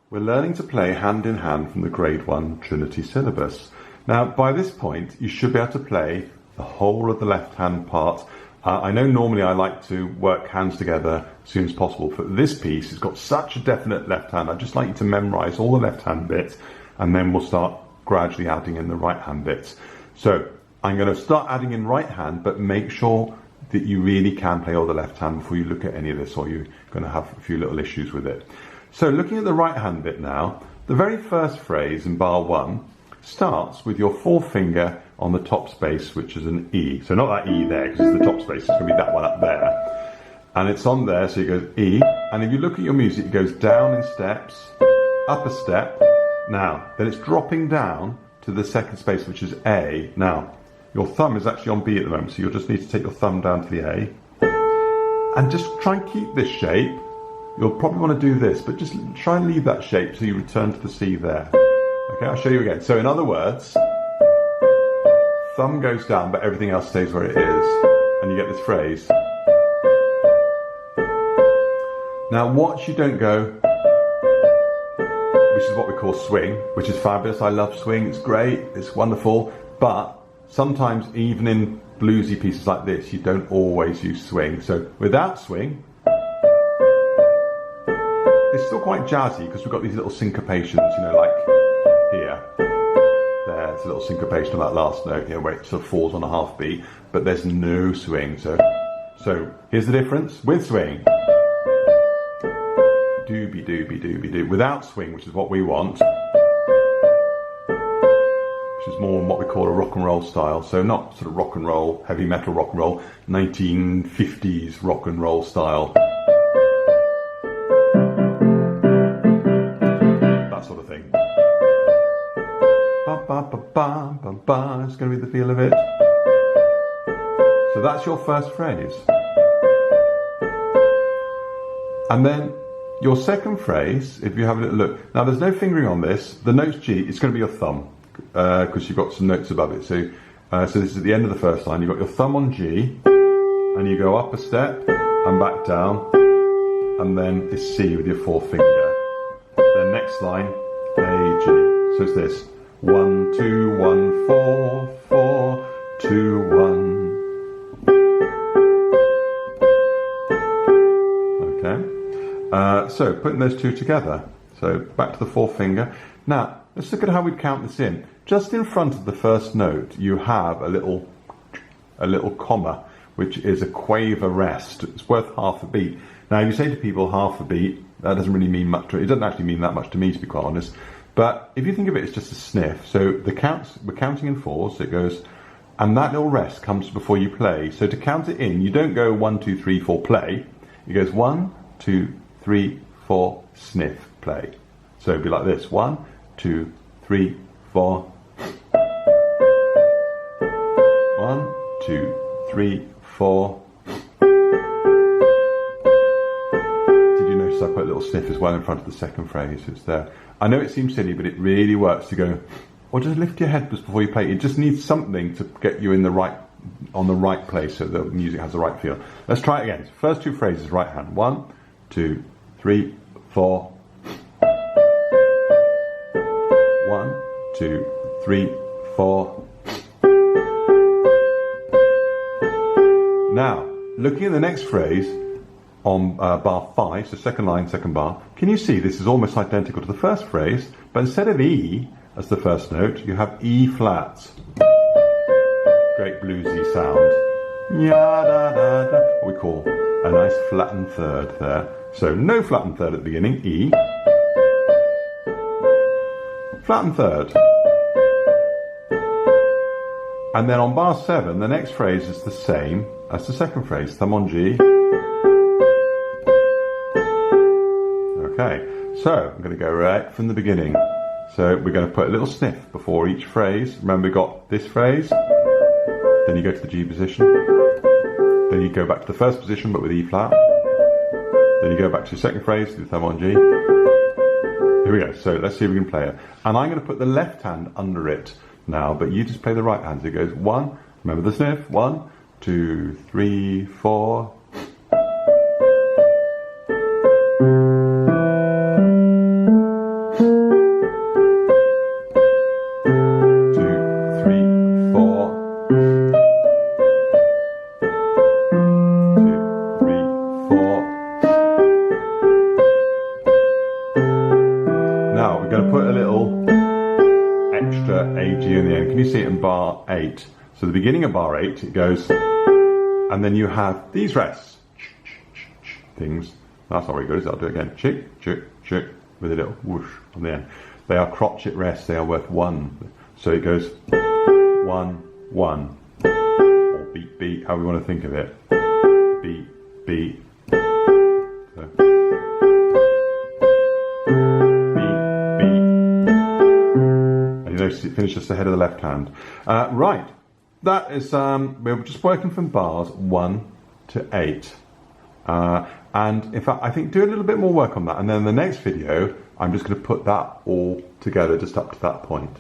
We're learning to play hand in hand from the Grade 1 Trinity syllabus. Now, by this point, you should be able to play the whole of the left-hand part. I know normally I like to work hands together as soon as possible, but this piece has got such a definite left hand. I'd just like you to memorise all the left-hand bits, and then we'll start gradually adding in the right-hand bits. So I'm going to start adding in right hand, but make sure that you really can play all the left hand before you look at any of this, or you're going to have a few little issues with it. So looking at the right hand bit now, the very first phrase in bar 1 starts with your forefinger on the top space, which is an E. So not that E there, because it's the top space, it's going to be that one up there. And it's on there, so it goes E. And if you look at your music, it goes down in steps, up a step. Now, then it's dropping down to the second space, which is A. Now, your thumb is actually on B at the moment, so you'll just need to take your thumb down to the A. And just try and keep this shape. You'll probably want to do this, but just try and leave that shape so you return to the C there. Okay, I'll show you again. So in other words, thumb goes down, but everything else stays where it is. And you get this phrase. Now watch you don't go, which is what we call swing, which is fabulous. I love swing, it's great, it's wonderful. But sometimes even in bluesy pieces like this, you don't always use swing. So without swing, it's still quite jazzy because we've got these little syncopations, you know, like here. There's a little syncopation on that last note, you know, where it sort of falls on a half beat, but there's no swing. So here's the difference with swing. Doobie doobie doobie doo. Without swing, which is what we want, which is more what we call a rock and roll style. So not sort of rock and roll, heavy metal rock and roll, 1950s rock and roll style. It's going to be the feel of it. So that's your first phrase. And then your second phrase, if you have a little look. Now there's no fingering on this. The note's G, it's going to be your thumb, because you've got some notes above it. So this is at the end of the first line. You've got your thumb on G, and you go up a step, and back down, and then it's C with your forefinger. Then next line, A, G. So it's this. 1, 2, 1, 4, 4, 2, 1. Okay. So putting those two together. So back to the forefinger. Now let's look at how we count this in. Just in front of the first note, you have a little comma, which is a quaver rest. It's worth half a beat. Now, if you say to people half a beat, that doesn't really mean much. It doesn't actually mean that much to me, to be quite honest. But if you think of it, it's just a sniff. So we're counting in fours, so it goes, and that little rest comes before you play. So to count it in, you don't go 1, 2, 3, 4, play. It goes 1, 2, 3, 4, sniff, play. So it'd be like this, 1, 2, 3, 4. 1, 2, 3, 4. Did you notice I put a little sniff as well in front of the second phrase? It's there. I know it seems silly, but it really works to go, or just lift your head just before you play. It just needs something to get you in on the right place so the music has the right feel. Let's try it again. First two phrases, right hand. 1, 2, 3, 4. 1, 2, 3, 4. Now, looking at the next phrase, on bar 5, so second line, second bar, can you see this is almost identical to the first phrase, but instead of E as the first note, you have E flat. Great bluesy sound. Ya da da da. What we call a nice flattened third there. So no flattened third at the beginning, E. Flattened third. And then on bar 7, the next phrase is the same as the second phrase, thumb on G. Okay, so I'm going to go right from the beginning. So we're going to put a little sniff before each phrase. Remember, we got this phrase, then you go to the G position, then you go back to the first position but with E flat, then you go back to the second phrase with the thumb on G. Here we go, so let's see if we can play it. And I'm going to put the left hand under it now, but you just play the right hand. So it goes 1, remember the sniff, 1, 2, 3, 4. we're going to put a little extra AG in the end. Can you see it in bar 8? So the beginning of bar 8, it goes, and then you have these rests. Things. That's not very good, is it? I'll do it again. Chick, chick, chick, with a little whoosh on the end. They are crotchet rests, they are worth 1. So it goes 1, 1. Or beat, beat, how we want to think of it. Beat, beat. So. It finishes the head of the left hand. Right, that is, we're just working from bars 1 to 8. And in fact, I think do a little bit more work on that. And then in the next video, I'm just going to put that all together just up to that point.